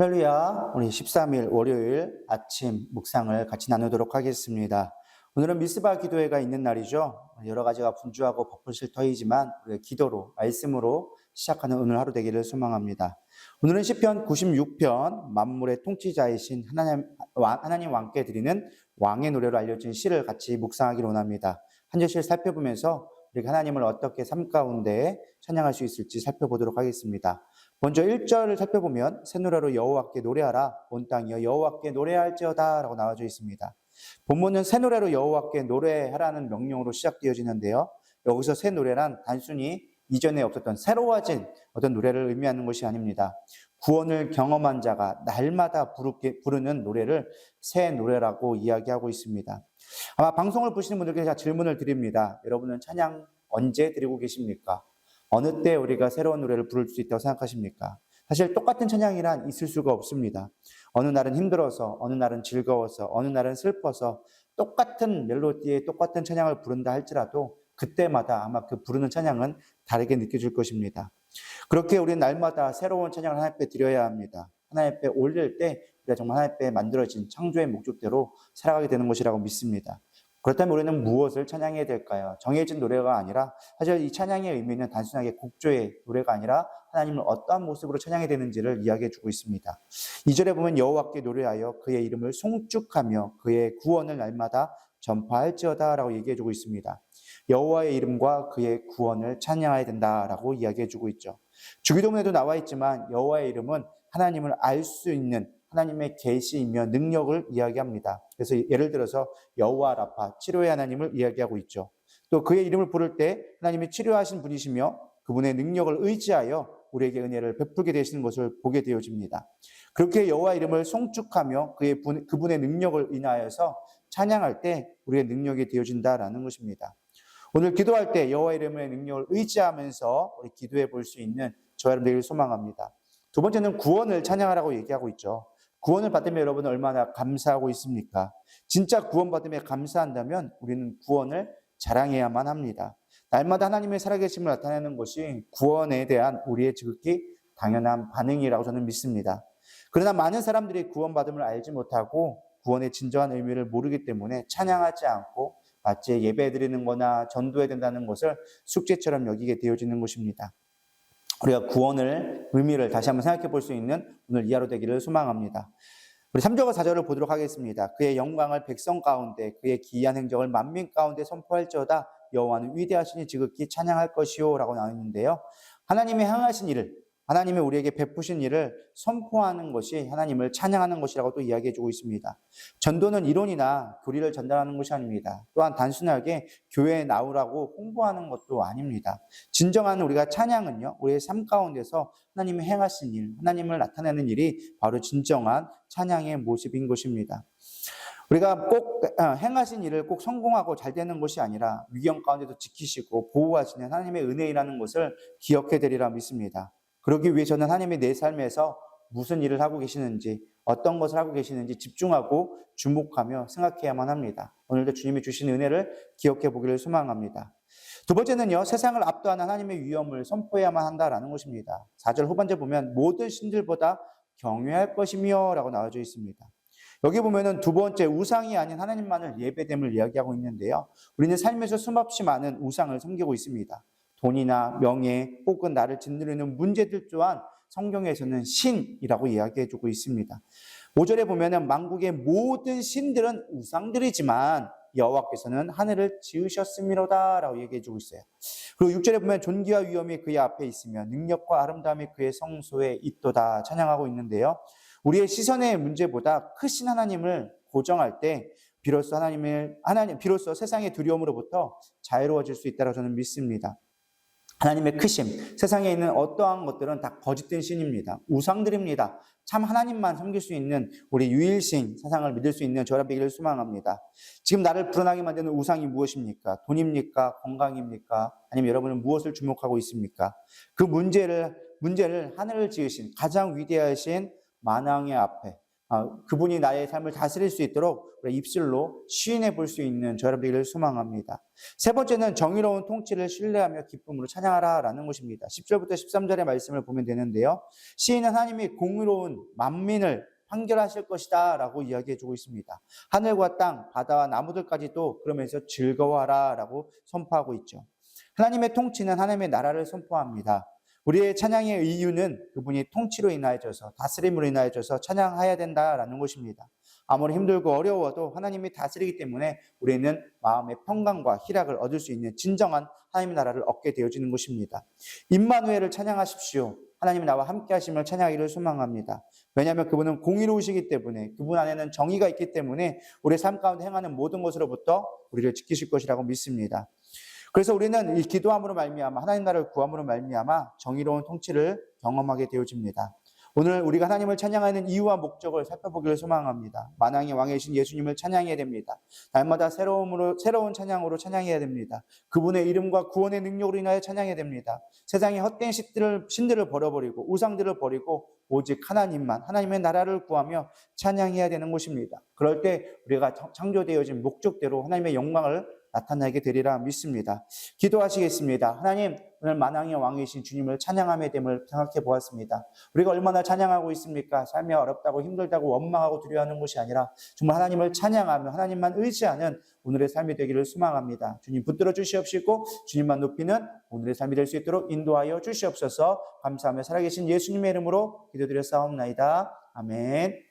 할렐루야, 우리 13일 월요일 아침 묵상을 같이 나누도록 하겠습니다. 오늘은 미스바 기도회가 있는 날이죠. 여러 가지가 분주하고 바쁘실 터이지만 우리가 기도로, 말씀으로 시작하는 오늘 하루 되기를 소망합니다. 오늘은 시편 96편 만물의 통치자이신 하나님 왕께 드리는 왕의 노래로 알려진 시를 같이 묵상하기로 원합니다. 한 절씩 살펴보면서 우리가 하나님을 어떻게 삶 가운데 찬양할 수 있을지 살펴보도록 하겠습니다. 먼저 1절을 살펴보면 새 노래로 여호와께 노래하라 온 땅이여 여호와께 노래할지어다 라고 나와져 있습니다. 본문은 새 노래로 여호와께 노래하라는 명령으로 시작되어지는데요. 여기서 새 노래란 단순히 이전에 없었던 새로워진 어떤 노래를 의미하는 것이 아닙니다. 구원을 경험한 자가 날마다 부르는 노래를 새 노래라고 이야기하고 있습니다. 아마 방송을 보시는 분들께 제가 질문을 드립니다. 여러분은 찬양 언제 드리고 계십니까? 어느 때 우리가 새로운 노래를 부를 수 있다고 생각하십니까? 사실 똑같은 찬양이란 있을 수가 없습니다. 어느 날은 힘들어서, 어느 날은 즐거워서, 어느 날은 슬퍼서 똑같은 멜로디에 똑같은 찬양을 부른다 할지라도 그때마다 아마 그 부르는 찬양은 다르게 느껴질 것입니다. 그렇게 우리는 날마다 새로운 찬양을 하나님 앞에 드려야 합니다. 하나님 앞에 올릴 때 우리가 정말 하나님 앞에 만들어진 창조의 목적대로 살아가게 되는 것이라고 믿습니다. 그렇다면 우리는 무엇을 찬양해야 될까요? 정해진 노래가 아니라 사실 이 찬양의 의미는 단순하게 곡조의 노래가 아니라 하나님을 어떠한 모습으로 찬양해야 되는지를 이야기해 주고 있습니다. 2절에 보면 여호와께 노래하여 그의 이름을 송축하며 그의 구원을 날마다 전파할지어다 라고 얘기해 주고 있습니다. 여호와의 이름과 그의 구원을 찬양해야 된다라고 이야기해 주고 있죠. 주기도문에도 나와 있지만 여호와의 이름은 하나님을 알 수 있는 하나님의 계시이며 능력을 이야기합니다. 그래서 예를 들어서 여호와 라파, 치료의 하나님을 이야기하고 있죠. 또 그의 이름을 부를 때 하나님이 치료하신 분이시며 그분의 능력을 의지하여 우리에게 은혜를 베풀게 되시는 것을 보게 되어집니다. 그렇게 여호와 이름을 송축하며 그분의 능력을 인하여서 찬양할 때 우리의 능력이 되어진다라는 것입니다. 오늘 기도할 때 여호와 이름의 능력을 의지하면서 우리 기도해 볼 수 있는 저와 여러분 되기를 소망합니다. 두 번째는 구원을 찬양하라고 얘기하고 있죠. 구원을 받으면 여러분은 얼마나 감사하고 있습니까? 진짜 구원받음에 감사한다면 우리는 구원을 자랑해야만 합니다. 날마다 하나님의 살아계심을 나타내는 것이 구원에 대한 우리의 지극히 당연한 반응이라고 저는 믿습니다. 그러나 많은 사람들이 구원받음을 알지 못하고 구원의 진정한 의미를 모르기 때문에 찬양하지 않고 마치 예배드리는 거나 전도해야 된다는 것을 숙제처럼 여기게 되어지는 것입니다. 우리가 구원의 의미를 다시 한번 생각해 볼 수 있는 오늘 이 하루 되기를 소망합니다. 우리 3절과 4절을 보도록 하겠습니다. 그의 영광을 백성 가운데 그의 기이한 행적을 만민 가운데 선포할지어다 여호와는 위대하시니 지극히 찬양할 것이요 라고 나오는데요. 하나님의 행하신 일을 하나님이 우리에게 베푸신 일을 선포하는 것이 하나님을 찬양하는 것이라고 또 이야기해 주고 있습니다. 전도는 이론이나 교리를 전달하는 것이 아닙니다. 또한 단순하게 교회에 나오라고 홍보하는 것도 아닙니다. 진정한 우리가 찬양은요, 우리의 삶 가운데서 하나님이 행하신 일, 하나님을 나타내는 일이 바로 진정한 찬양의 모습인 것입니다. 우리가 꼭 행하신 일을 꼭 성공하고 잘 되는 것이 아니라 위험 가운데도 지키시고 보호하시는 하나님의 은혜라는 것을 기억해 되리라 믿습니다. 그러기 위해서는 하나님이 내 삶에서 무슨 일을 하고 계시는지, 어떤 것을 하고 계시는지 집중하고 주목하며 생각해야만 합니다. 오늘도 주님이 주신 은혜를 기억해 보기를 소망합니다. 두 번째는요, 세상을 압도하는 하나님의 위엄을 선포해야만 한다라는 것입니다. 4절 후반절 보면 모든 신들보다 경외할 것이며 라고 나와져 있습니다. 여기 보면은 두 번째 우상이 아닌 하나님만을 예배됨을 이야기하고 있는데요. 우리는 삶에서 수없이 많은 우상을 섬기고 있습니다. 돈이나 명예 혹은 나를 짓누르는 문제들 또한 성경에서는 신이라고 이야기해주고 있습니다. 5절에 보면은 만국의 모든 신들은 우상들이지만 여호와께서는 하늘을 지으셨음이로다 라고 얘기해주고 있어요. 그리고 6절에 보면 존귀와 위엄이 그의 앞에 있으며 능력과 아름다움이 그의 성소에 있도다 찬양하고 있는데요. 우리의 시선의 문제보다 크신 하나님을 고정할 때 비로소 세상의 두려움으로부터 자유로워질 수 있다고 저는 믿습니다. 하나님의 크심, 세상에 있는 어떠한 것들은 다 거짓된 신입니다. 우상들입니다. 참 하나님만 섬길 수 있는 우리 유일신 세상을 믿을 수 있는 저와 되기를 소망합니다. 지금 나를 불안하게 만드는 우상이 무엇입니까? 돈입니까? 건강입니까? 아니면 여러분은 무엇을 주목하고 있습니까? 그 문제를 하늘을 지으신 가장 위대하신 만왕의 앞에 그분이 나의 삶을 다스릴 수 있도록 우리 입술로 시인해 볼 수 있는 저 여러분 되기를 소망합니다. 세 번째는 정의로운 통치를 신뢰하며 기쁨으로 찬양하라라는 것입니다. 10절부터 13절의 말씀을 보면 되는데요. 시인은 하나님이 공의로운 만민을 판결하실 것이다 라고 이야기해 주고 있습니다. 하늘과 땅, 바다와 나무들까지도 그러면서 즐거워하라 라고 선포하고 있죠. 하나님의 통치는 하나님의 나라를 선포합니다. 우리의 찬양의 이유는 그분이 통치로 인하여져서, 다스림으로 인하여져서 찬양해야 된다라는 것입니다. 아무리 힘들고 어려워도 하나님이 다스리기 때문에 우리는 마음의 평강과 희락을 얻을 수 있는 진정한 하나님의 나라를 얻게 되어지는 것입니다. 임마누엘을 찬양하십시오. 하나님이 나와 함께 하심을 찬양하기를 소망합니다. 왜냐하면 그분은 공의로우시기 때문에, 그분 안에는 정의가 있기 때문에 우리의 삶 가운데 행하는 모든 것으로부터 우리를 지키실 것이라고 믿습니다. 그래서 우리는 이 기도함으로 말미암아, 하나님 나라를 구함으로 말미암아 정의로운 통치를 경험하게 되어집니다. 오늘 우리가 하나님을 찬양하는 이유와 목적을 살펴보기를 소망합니다. 만왕의 왕이신 예수님을 찬양해야 됩니다. 날마다 새로운 찬양으로 찬양해야 됩니다. 그분의 이름과 구원의 능력으로 인하여 찬양해야 됩니다. 세상의 헛된 신들을 버려버리고 우상들을 버리고 오직 하나님만, 하나님의 나라를 구하며 찬양해야 되는 것입니다. 그럴 때 우리가 창조되어진 목적대로 하나님의 영광을 나타나게 되리라 믿습니다. 기도하시겠습니다. 하나님, 오늘 만왕의 왕이신 주님을 찬양함의 됨을 생각해 보았습니다. 우리가 얼마나 찬양하고 있습니까? 삶이 어렵다고 힘들다고 원망하고 두려워하는 것이 아니라 정말 하나님을 찬양하며 하나님만 의지하는 오늘의 삶이 되기를 소망합니다. 주님 붙들어 주시옵시고 주님만 높이는 오늘의 삶이 될 수 있도록 인도하여 주시옵소서. 감사하며 살아계신 예수님의 이름으로 기도드려 싸움나이다. 아멘.